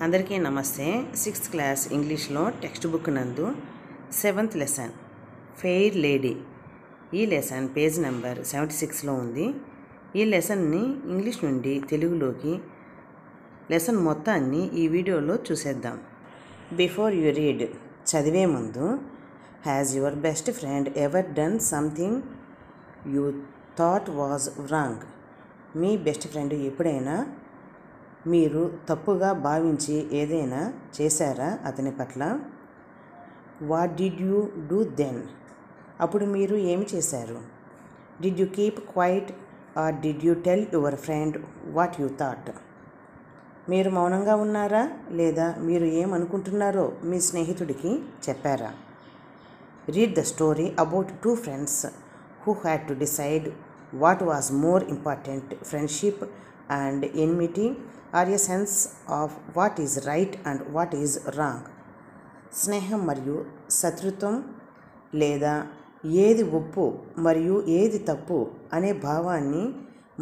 అందరికీ నమస్తే. 6th class ఇంగ్లీష్లో టెక్స్ట్ బుక్ నందు 7th లెసన్ ఫెయిర్ లేడీ. ఈ లెసన్ పేజ్ నెంబర్ 76లో ఉంది. ఈ లెసన్ని ఇంగ్లీష్ నుండి తెలుగులోకి లెసన్ మొత్తాన్ని ఈ వీడియోలో చూసేద్దాం. బిఫోర్ యూ రీడ్, చదివే ముందు, has your best friend ever done something you thought was wrong? మీ బెస్ట్ ఫ్రెండ్ ఎప్పుడైనా మీరు తప్పుగా భావించి ఏదైనా చేశారా అతని పట్ల? What did you do then? అప్పుడు మీరు ఏమి చేశారు? Did you keep quiet or did you tell your friend what you thought? మీరు మౌనంగా ఉన్నారా లేదా మీరు ఏమనుకుంటున్నారో మీ స్నేహితుడికి చెప్పారా? Read the story about two friends who had to decide what was more important, friendship and enmity, or a sense of what is right and what is wrong. స్నేహం మరియు శత్రుత్వం లేదా ఏది ఒప్పు మరియు ఏది తప్పు అనే భావాన్ని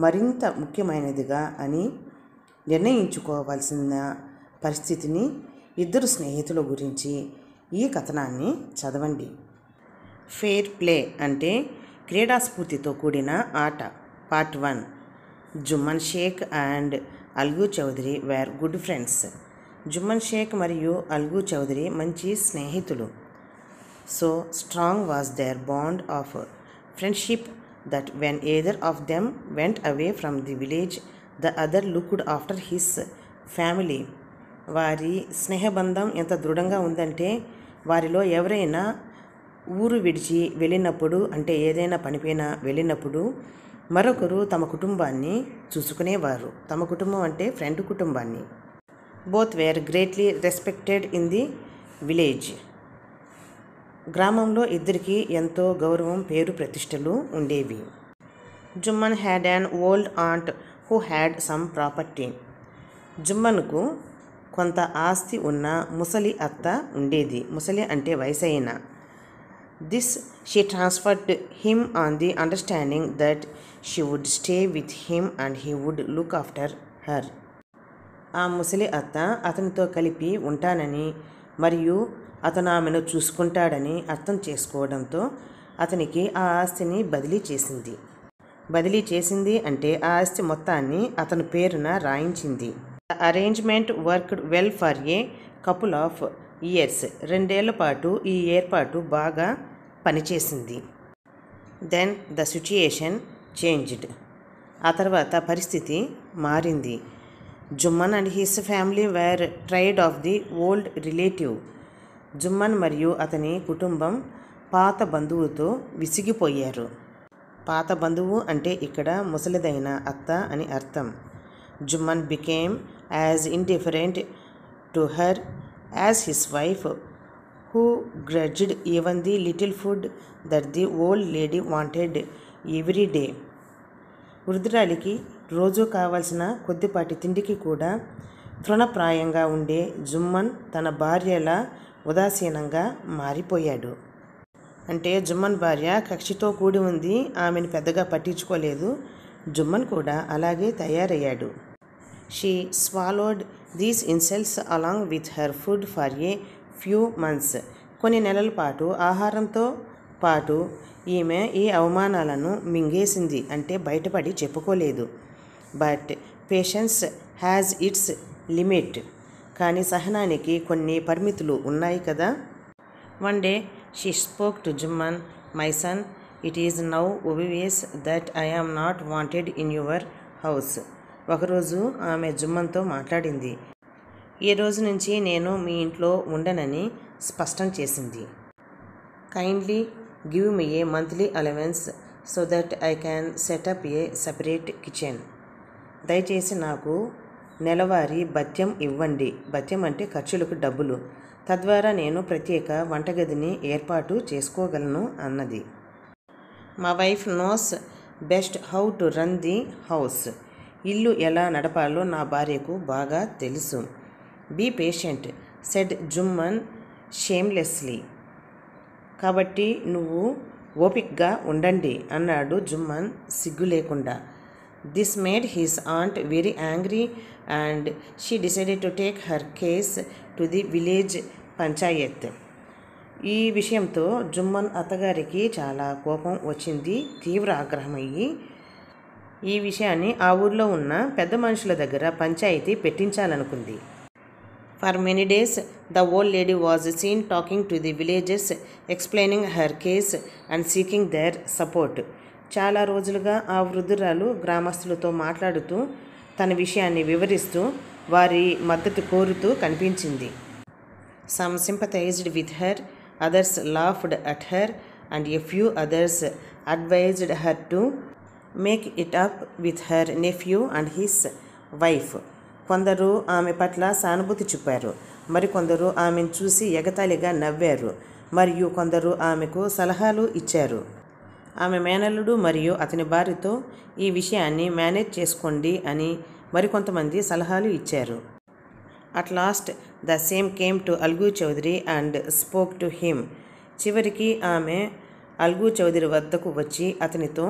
మరింత ముఖ్యమైనదిగా అని నిర్ణయించుకోవాల్సిన పరిస్థితిని ఇద్దరు స్నేహితుల గురించి ఈ కథనాన్ని చదవండి. ఫెయిర్ ప్లే అంటే క్రీడాస్ఫూర్తితో కూడిన ఆట. Part 1. Jumman Sheikh and Algu Chaudhary were good friends. Jumman Sheikh మరియు అల్గు చౌదరి మంచి స్నేహితులు. So strong was their bond of friendship that when either of them went away from the village the other looked after his family. వారి స్నేహబంధం ఎంత దృఢంగా ఉందంటే వారిలో ఎవరైనా ఊరు విడిచి వెళ్ళినప్పుడు, అంటే ఏదైనా పనిపైన వెళ్ళినప్పుడు మరొకరు తమ కుటుంబాన్ని చూసుకునేవారు. తమ కుటుంబం అంటే ఫ్రెండ్ కుటుంబాన్ని. Both were greatly respected in the village. గ్రామంలో ఇద్దరికి ఎంతో గౌరవం, పేరు ప్రతిష్టలు ఉండేవి. Jumman had an old aunt who had some property. జుమ్మన్కు కొంత ఆస్తి ఉన్న ముసలి అత్త ఉండేది. ముసలి అంటే వయసైన. This she transferred him on the understanding that she would stay with him and he would look after her. ఆ ముసలి అత్త అతనితో కలిపి ఉంటానని మరియు అతను ఆమెను చూసుకుంటాడని అర్థం చేసుకోవడంతో అతనికి ఆ ఆస్తిని బదిలీ చేసింది. బదిలీ చేసింది అంటే ఆ ఆస్తి మొత్తాన్ని అతని పేరున రాయించింది. The arrangement worked well for a couple of years. 2 ఏళ్ల పాటు ఈ ఏర్పాటు బాగా పనిచేసింది. Then the situation changed. ఆ తర్వాత పరిస్థితి మారింది. Jumman and his family were tired of the old relative. Jumman మరియు అతని కుటుంబం పాత బంధువుతో విసిగిపోయారు. పాత బంధువు అంటే ఇక్కడ ముసలిదైన అత్త అని అర్థం. Jumman became as indifferent to her as his wife who grudged even the little food that the old lady wanted every day. వృద్ధురాలికి రోజు కావాల్సిన కొద్దిపాటి తిండికి కూడా తృణప్రాయంగా ఉండే జుమ్మన్ తన భార్యలా ఉదాసీనంగా మారిపోయాడు. అంటే జుమ్మన్ భార్య కక్షితో కూడి ఉంది, ఆమెను పెద్దగా పట్టించుకోలేదు. జుమ్మన్ కూడా అలాగే తయారయ్యాడు. She swallowed these insults along with her food for a few months. కొన్ని నెలల పాటు ఆహారంతో పాటు ఈమె ఈ అవమానాలను మింగేసింది, అంటే బయటపడి చెప్పుకోలేదు. But patience has its limit. కానీ సహనానికి కొన్ని పరిమితులు ఉన్నాయి కదా. One day she spoke to Jumman, my son, it is now obvious that I am not wanted in your house. ఒకరోజు ఆమె జుమ్మన్తో మాట్లాడింది. ఈ రోజు నుంచి నేను మీ ఇంట్లో ఉండనని స్పష్టం చేసింది. Kindly give me A monthly allowance so that I can setup A separate kitchen. దయచేసి నాకు నెలవారీ భత్యం ఇవ్వండి. భత్యం అంటే ఖర్చులకు డబ్బులు. తద్వారా నేను ప్రత్యేక వంటగదిని ఏర్పాటు చేసుకోగలను అన్నది. మా wife knows best how to run the house. ఇల్లు ఎలా నడపాలో నా భార్యకు బాగా తెలుసు. Be patient said Jumman shamelessly. కాబట్టి నువ్వు ఓపిక్గా ఉండండి అన్నాడు జుమ్మన్ సిగ్గు లేకుండా. This made his aunt very angry and she decided to take her case to the village panchayat. ఈ విషయంతో జుమ్మన్ అత్తగారికి చాలా కోపం వచ్చింది. తీవ్ర ఆగ్రహమయ్యి ఈ విషయాన్ని ఆ ఊర్లో ఉన్న పెద్ద మనుషుల దగ్గర panchayat పెట్టించాలనుకుంది. For many days, the old lady was seen talking to the villagers, explaining her case and seeking their support. చాలా రోజులుగా ఆ వృద్ధురాలు గ్రామస్తులతో మాట్లాడుతూ తన విషయాన్ని వివరిస్తూ వారి మద్దతు కోరుతూ కనిపించింది. Some sympathized with her, others laughed at her, and a few others advised her to make it up with her nephew and his wife. కొందరు ఆమె పట్ల సానుభూతి చూపారు, మరికొందరు ఆమెను చూసి ఎగతాళిగా నవ్వారు, మరియు కొందరు ఆమెకు సలహాలు ఇచ్చారు. ఆమె మేనల్లుడు మరియు అతని భార్యతో ఈ విషయాన్ని మేనేజ్ చేసుకోండి అని మరికొంతమంది సలహాలు ఇచ్చారు. At last, the same came to Algu Chaudhary and spoke to him. చివరికి ఆమె అల్గు చౌదరి వద్దకు వచ్చి అతనితో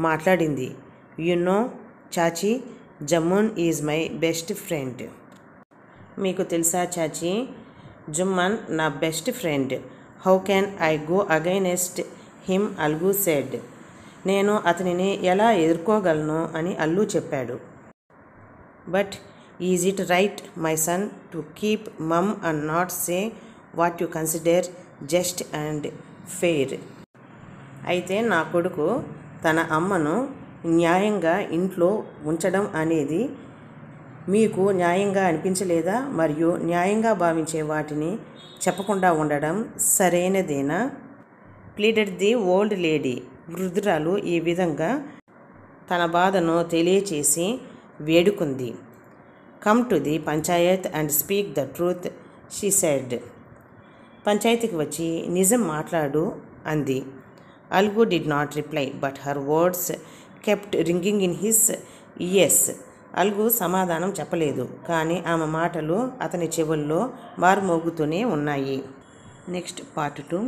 మాట్లాడింది. You know, chachi, Jumman is my best friend. మీకు తెలుసా చాచి, జుమ్మన్ నా best friend. How can I go against him, Algu said. నేను అతనిని ఎలా ఎదుర్కోగలను అని అల్లు చెప్పాడు. But is it right my son to keep mum and not say what you consider just and fair. అయితే నా కొడుకు తన అమ్మను న్యాయంగా ఇంట్లో ఉంచడం అనేది మీకు న్యాయంగా అనిపించలేదా? మరియు న్యాయంగా భావించే వాటిని చెప్పకుండా ఉండడం సరైనదేనా? Pleaded the old lady. వృద్ధురాలు ఈ విధంగా తన బాధను తెలియచేసి వేడుకుంది. Come to the panchayat and speak the truth, she said. పంచాయతీకి వచ్చి నిజం మాట్లాడు అంది. Algu did not reply, but her words kept ringing in his ears. Algu సమాధానం చెప్పలేదు, కానీ ఆమె మాటలు అతని చెవుల్లో మారుమోగుతూనే ఉన్నాయి. Next part 2.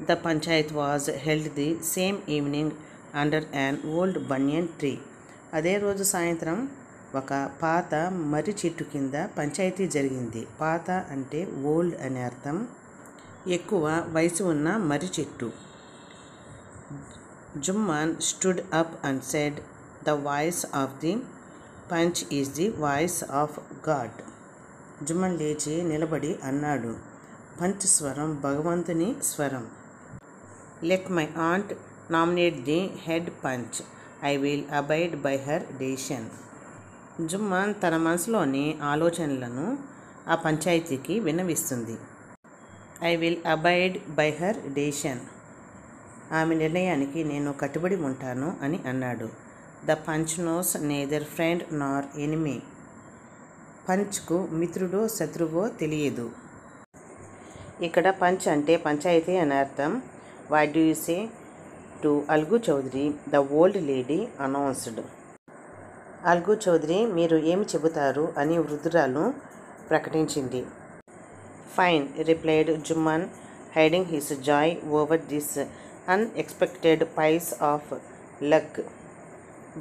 The panchayat was held the same evening under an old banyan tree. అదే రోజు సాయంత్రం ఒక పాత మర్రి చెట్టు కింద పంచాయతీ జరిగింది. పాత అంటే ఓల్డ్ అనే అర్థం. ఎక్కువ వయసు ఉన్న మర్రి చెట్టు. Jumman stood up and said, the voice of the panch is the voice of God. Jumman లేచి నిలబడి అన్నాడు, పంచ్ స్వరం భగవంతుని స్వరం. Let my aunt nominate the head panch, I will abide by her decision. Jumman తన మనసులోని ఆలోచనలను ఆ పంచాయతీకి విన్నవిస్తుంది. I will abide by her decision. ఆమె నిర్ణయానికి నేను కట్టుబడి ఉంటాను అని అన్నాడు. The panch knows neither friend nor enemy. పంచ్కు మిత్రుడో శత్రువో తెలియదు. ఇక్కడ పంచ్ అంటే పంచాయతీ అని అర్థం. What do you say to Algu Chaudhary, the old lady announced. Algu Chaudhary, మీరు ఏమి చెబుతారు అని వృద్ధురాలు ప్రకటించింది. Fine, replied Jumman, hiding his joy over this unexpected piece of luck.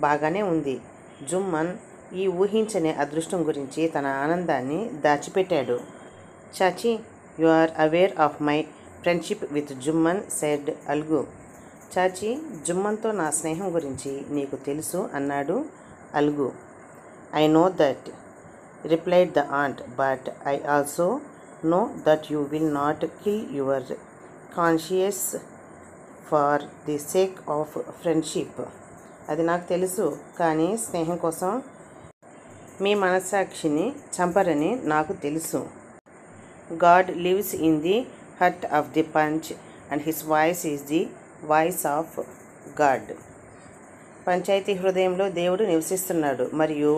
బాగానే ఉంది. జుమ్మన్ ఈ ఊహించని అదృష్టం గురించి తన ఆనందాన్ని దాచిపెట్టాడు. Chachi, you are aware of my friendship with Jumman, said Algu. Chachi, జుమ్మన్తో నా స్నేహం గురించి నీకు తెలుసు అన్నాడు Algu. I know that, replied the aunt, but I also know that you will not kill your conscience for the sake of friendship. అది నాకు తెలుసు, కానీ స్నేహం కోసం మీ మనస్సాక్షిని చంపరని నాకు తెలుసు. God lives in the heart of the panch and his voice is the voice of God. పంచాయతీ హృదయంలో దేవుడు నివసిస్తున్నాడు మరియు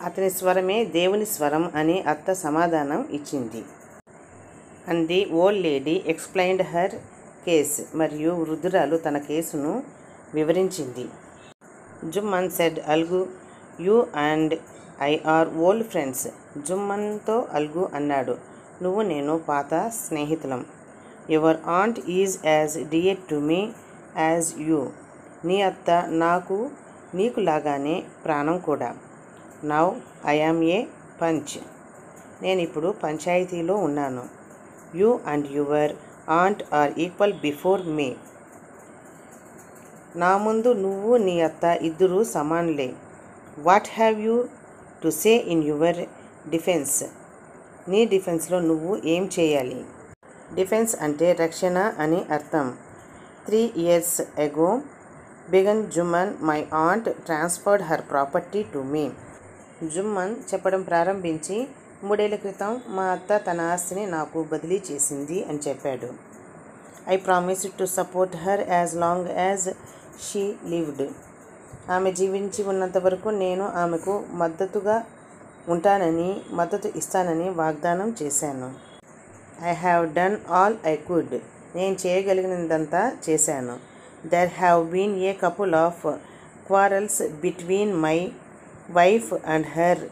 అతని స్వరమే దేవుని స్వరం అని అత్త సమాధానం ఇచ్చింది. And the old lady explained her case. మరియు వృద్ధురాలు తన కేసును వివరించింది. Jumman said Algu, you and I are old friends. జుమ్మన్తో అల్గు అన్నాడు, నువ్వు నేను పాత స్నేహితులం. Your aunt is as dear to me as you. నీ అత్త నాకు నీకు లాగానే ప్రాణం కూడా. Now I am a panch. నేను ఇప్పుడు పంచాయతీలో ఉన్నాను. You and your aunt are equal before me. నా ముందు నువ్వు నీ అత్త ఇద్దరూ సమానులే. What have you to say in your defence. నీ డిఫెన్స్లో నువ్వు ఏం చేయాలి? డిఫెన్స్ అంటే రక్షణ అని అర్థం. 3 years ago began Jumman, my aunt transferred her property to me. Jumman చెప్పడం ప్రారంభించి 3 ఏళ్ల క్రితం మా అత్త తన ఆస్తిని నాకు బదిలీ చేసింది అని చెప్పాడు. I promised to support her as long as she lived. ఆమె జీవించి ఉన్నంత వరకు నేను ఆమెకు మద్దతు ఇస్తానని వాగ్దానం చేశాను. I have done all I could. నేను చేయగలిగినదంతా చేశాను. There have been a couple of quarrels between my wife and her,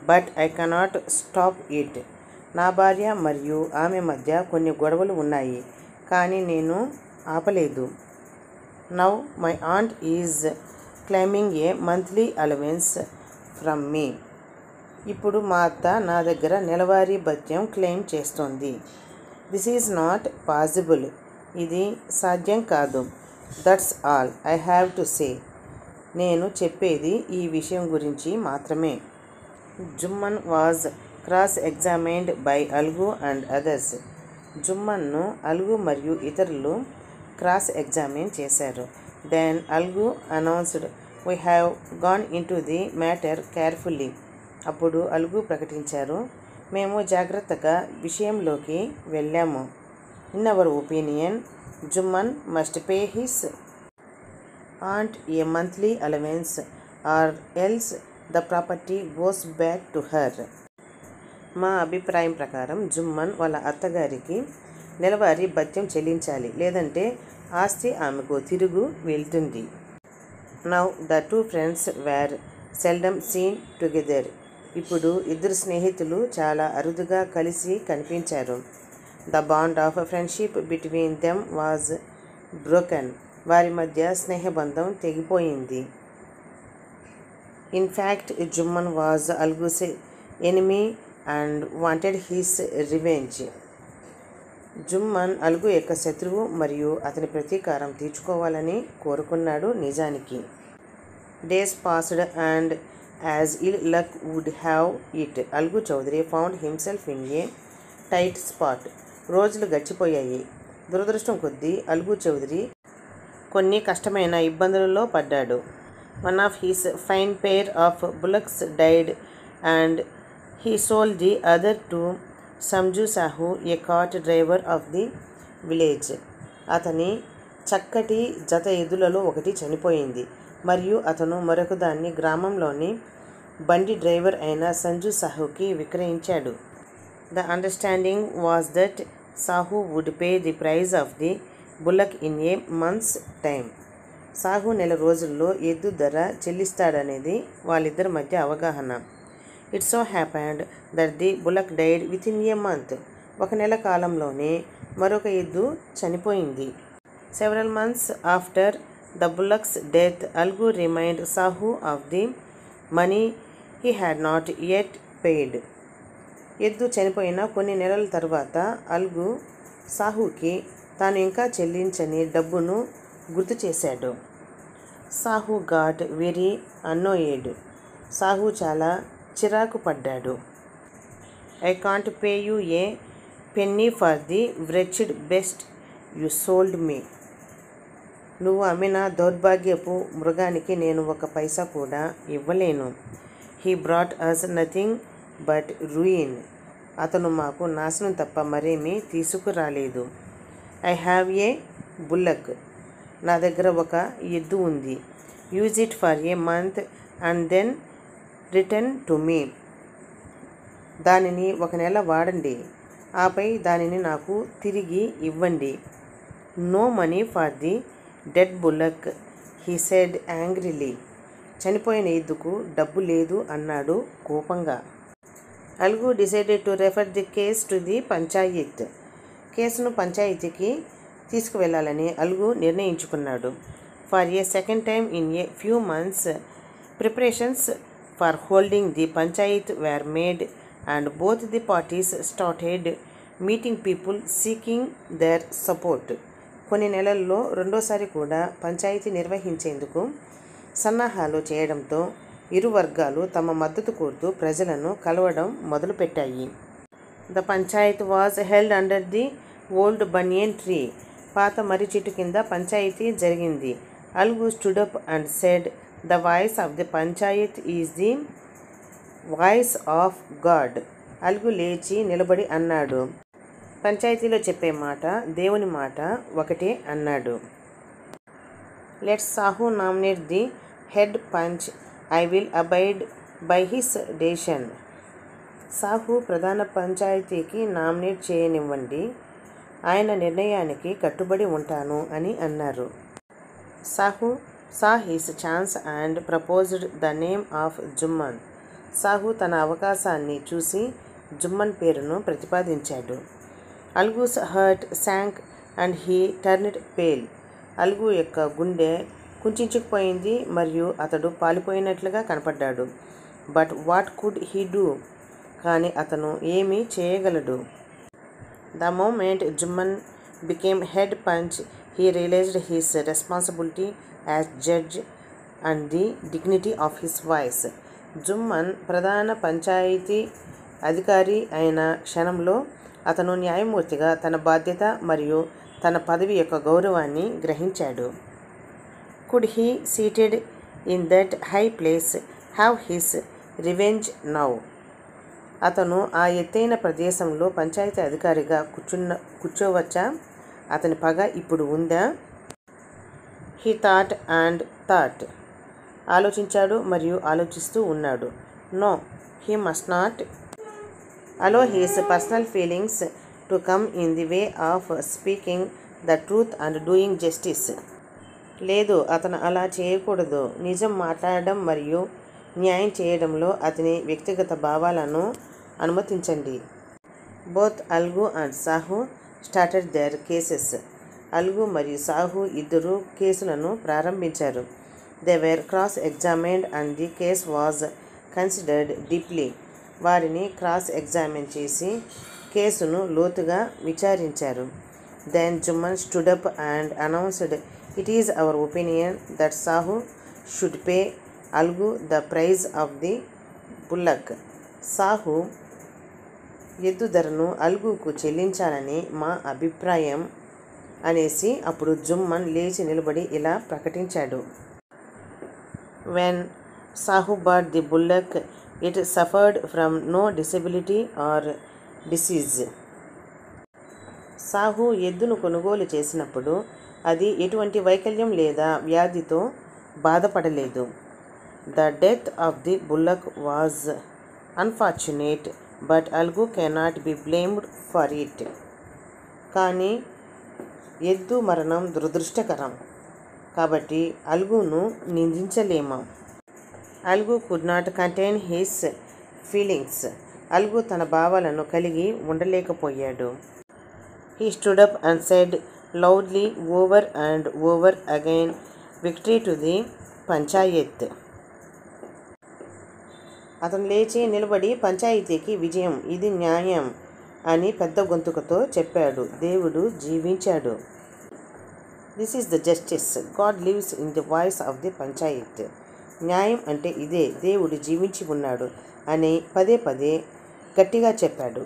but I cannot stop it. నా భార్య మరియు ఆమె మధ్య కొన్ని గొడవలు ఉన్నాయి, కానీ నేను ఆపలేదు. Now my aunt is claiming a monthly allowance from me. ఇప్పుడు మా అత్త నా దగ్గర నెలవారీ భత్యం క్లెయిమ్ చేస్తోంది. This is not possible. ఇది సాధ్యం కాదు. That's all I have to say. నేను చెప్పేది ఈ విషయం గురించి మాత్రమే. Jumman was cross examined by Algu and others. జుమ్మన్ను అల్గు మరియు ఇతరులు క్రాస్ ఎగ్జామిన్ చేశారు. Then Algu announced, we have gone in to the matter carefully. అప్పుడు అల్గు ప్రకటించారు, మేము జాగ్రత్తగా విషయంలోకి వెళ్ళాము. In our opinion Jumman must pay his aunt a monthly allowance or else the property goes back to her. మా అభిప్రాయం ప్రకారం జుమ్మన్ వాళ్ళ అత్తగారికి నెలవారీ భత్యం చెల్లించాలి, లేదంటే ఆస్తి ఆమెకు తిరుగు వెళ్తుంది. Now the two friends were seldom seen together. ఇప్పుడు ఇద్దరు స్నేహితులు చాలా అరుదుగా కలిసి కనిపించారు. The bond of friendship between them was broken. వారి మధ్య స్నేహబంధం తెగిపోయింది. In fact Jumman was Algu's enemy and wanted his revenge. Jumman Algu యొక్క శత్రువు మరియు అతని ప్రతీకారం తీర్చుకోవాలని కోరుకున్నాడు. నిజానికి days passed and as ill luck would have it, Algu Chaudhary found himself in a tight spot. రోజులు గడిచిపోయాయి. దురదృష్టం కొద్దీ అల్గు చౌదరి కొన్ని కష్టమైన ఇబ్బందులలో పడ్డాడు. One of his fine pair of bullocks died and he sold the other to Sanju Sahu, a cart driver of the village. అతని చక్కటి జత ఎద్దులలో ఒకటి చనిపోయింది మరియు అతను మరొక దాన్ని గ్రామంలోని బండి డ్రైవర్ అయిన సంజు సాహుకి విక్రయించాడు. The understanding was that Sahu would pay the price of the bullock in a month's time. Sahu నెల రోజుల్లో ఎద్దు ధర చెల్లిస్తాడనేది వాళ్ళిద్దరి మధ్య అవగాహన. It so happened that the bullock died within a month. ఒక నెల కాలంలోనే మరొక ఎద్దు చనిపోయింది. Several months after the bullock's death, Algu reminded Sahu of the money he had not yet paid. ఎద్దు చనిపోయిన కొన్ని నెలల తర్వాత అల్గు సాహుకి తాను ఇంకా చెల్లించని డబ్బును గుర్తు చేశాడు. Sahu got very annoyed. Sahu చాలా చిరాకు పడ్డాడు. I can't pay you a penny for the wretched beast you sold me. నువ్వు అమ్మిన దౌర్భాగ్యపు మృగానికి నేను ఒక పైసా కూడా ఇవ్వలేను. He brought us nothing but ruin. అతను మాకు నాశనం తప్ప మరేమీ తీసుకురాలేదు. I have a bullock. నా దగ్గర ఒక ఎద్దు ఉంది. Use it for a month and then return to me. దానిని ఒక నెల వాడండి, ఆపై దానిని నాకు తిరిగి ఇవ్వండి. No money for the dead bullock, he said angrily. చనిపోయిన ఎద్దుకు డబ్బు లేదు అన్నాడు కోపంగా. Algu decided to refer the case to the panchayat. కేసును పంచాయతీకి తీసుకువెళ్లాలని అల్గు నిర్ణయించుకున్నాడు. for a second time in a few months. Preparations for holding the panchayat were made and both the parties started meeting people seeking their support. కొన్ని నెలల్లో రెండోసారి కూడా పంచాయతీ నిర్వహించేందుకు సన్నాహాలు చేయడంతో ఇరు వర్గాలు తమ మద్దతు కోరుతూ ప్రజలను కలవడం మొదలుపెట్టాయి. The panchayat was held under the old banyan tree. పాత మర్రి చెట్టు కింద పంచాయతీ జరిగింది. Algu stood up and said, the voice of the panchayat is the voice of God. Algu లేచి నిలబడి అన్నాడు, పంచాయతీలో చెప్పే మాట దేవుని మాట ఒకటే అన్నాడు. Let Sahu nominate the head panch, I will abide by his decision. Sahu ప్రధాన పంచాయతీకి నామినేట్ చేయనివ్వండి, ఆయన నిర్ణయానికి కట్టుబడి ఉంటాను అని అన్నారు. Sahu saw his chance and proposed the name of Jumman. Sahu తన అవకాశాన్ని చూసి జుమ్మన్ పేరును ప్రతిపాదించాడు. Algu's heart sank and he turned pale. Algu యొక్క గుండె కుంచుకుపోయింది మరియు అతడు పాలిపోయినట్లుగా కనపడ్డాడు. But what could he do? కానీ అతను ఏమీ చేయగలడు. The moment Jumman became head panch, he realised his responsibility as judge and the dignity of his voice. Jumman ప్రధాన పంచాయతీ అధికారి అయిన క్షణంలో అతను న్యాయమూర్తిగా తన బాధ్యత మరియు తన పదవి యొక్క గౌరవాన్ని గ్రహించాడు. Could he seated in that high place have his revenge now. అతను ఆ ఎత్తైన ప్రదేశంలో పంచాయతీ అధికారిగా కూర్చోవచ్చా? అతని పగ ఇప్పుడు ఉందా? He thought and thought. ఆలోచించాడు మరియు ఆలోచిస్తూ ఉన్నాడు. No, he must not allow his personal feelings to come in the way of speaking the truth and doing justice. లేదు, అతను అలా చేయకూడదు. నిజం మాట్లాడడం మరియు న్యాయం చేయడంలో అతని వ్యక్తిగత భావాలను అనుమతించండి. Both Algu and Sahu started their cases. Algu మరియు సాహు ఇద్దరు కేసులను ప్రారంభించారు. They were cross examined and the case was considered deeply. వారిని క్రాస్ ఎగ్జామిన్ చేసి కేసును లోతుగా విచారించారు. Then Jumman stood up and announced, it is our opinion that Sahu should pay Algu the price of the bullock. Sahu ఎద్దు ధరను అల్గుకు చెల్లించాలని మా అభిప్రాయం అనేసి అప్పుడు జుమ్మన్ లేచి నిలబడి ఇలా ప్రకటించాడు. When Sahu bought the bullock, it suffered from no disability or disease. Sahu ఎద్దును కొనుగోలు చేసినప్పుడు అది ఎటువంటి వైకల్యం లేదా వ్యాధితో బాధపడలేదు. The death of the bullock was unfortunate but Algu cannot be blamed for it. కానీ ఎద్దు మరణం దురదృష్టకరం కాబట్టి అల్గును నిందించలేమా. Algu could not contain his feelings. Algu తన భావాలను కలిగి ఉండలేకపోయాడు. He stood up and said loudly over and over again, victory to the Panchayat. అతను లేచి నిలబడి పంచాయతీకి విజయం, ఇది న్యాయం అని పెద్ద గొంతుకతో చెప్పాడు. దేవుడు జీవించాడు. This is the justice, God lives in the voice of the Panchayat. న్యాయం అంటే ఇదే, దేవుడు జీవించి ఉన్నాడు అని పదే పదే గట్టిగా చెప్పాడు.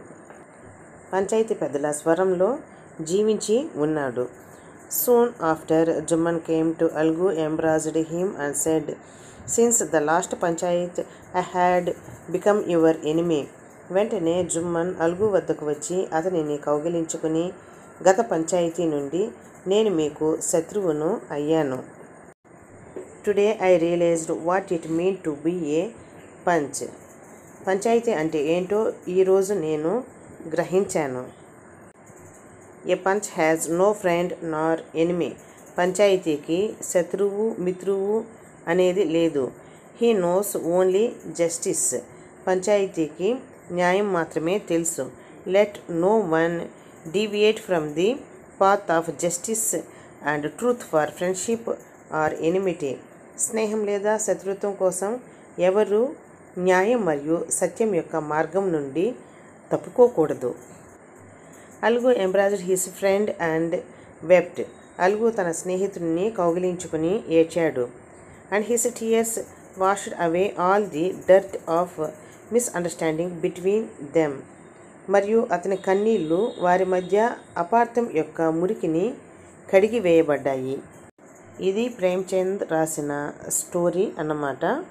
పంచాయతీ పెద్దల స్వరంలో జీవించి ఉన్నాడు. Soon after Jumman came to Algu, embraced him and said, since the last panchayat I had become your enemy. వెంటనే జుమ్మన్ అల్గు వద్దకు వచ్చి అతనిని కౌగిలించుకుని, గత పంచాయతీ నుండి నేను మీకు శత్రువును అయ్యాను. Today I realised what it mean to be a panch. పంచాయతీ అంటే ఏంటో ఈరోజు నేను గ్రహించాను. A panch has no friend nor enemy. పంచాయతీకి శత్రువు మిత్రువు అనేది లేదు. He knows only justice. పంచాయతీకి న్యాయం మాత్రమే తెలుసు. Let no one deviate from the path of justice and truth for friendship or enmity. స్నేహం లేదా శత్రుత్వం కోసం ఎవరు న్యాయం మరియు సత్యం యొక్క మార్గం నుండి తప్పుకోకూడదు. అల్గు ఎంబ్రాస్డ్ హిస్ ఫ్రెండ్ అండ్ వెప్ట్. అల్గు తన స్నేహితుడిని కౌగిలించుకుని ఏడ్చాడు. And his tears washed away all the dirt of misunderstanding between them. మరియు అతని కన్నీళ్ళు వారి మధ్య అపార్థం యొక్క మురికిని కడిగి వేయబడ్డాయి. ఇది ప్రేమ్చంద్ రాసిన స్టోరీ అన్నమాట.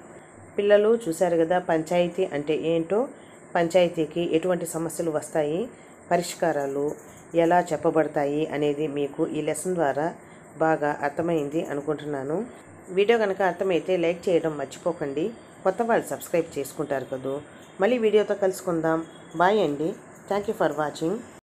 పిల్లలు చూశారు కదా పంచాయతీ అంటే ఏంటో, పంచాయతీకి ఎటువంటి సమస్యలు వస్తాయి, పరిష్కారాలు ఎలా చెప్పబడతాయి అనేది మీకు ఈ లెసన్ ద్వారా బాగా అర్థమైంది అనుకుంటున్నాను. వీడియో కనుక అర్థమైతే లైక్ చేయడం మర్చిపోకండి. కొత్త వాళ్ళు సబ్స్క్రైబ్ చేసుకుంటారు కదా. మళ్ళీ వీడియోతో కలుసుకుందాం. బాయ్ అండి. Thank you for watching.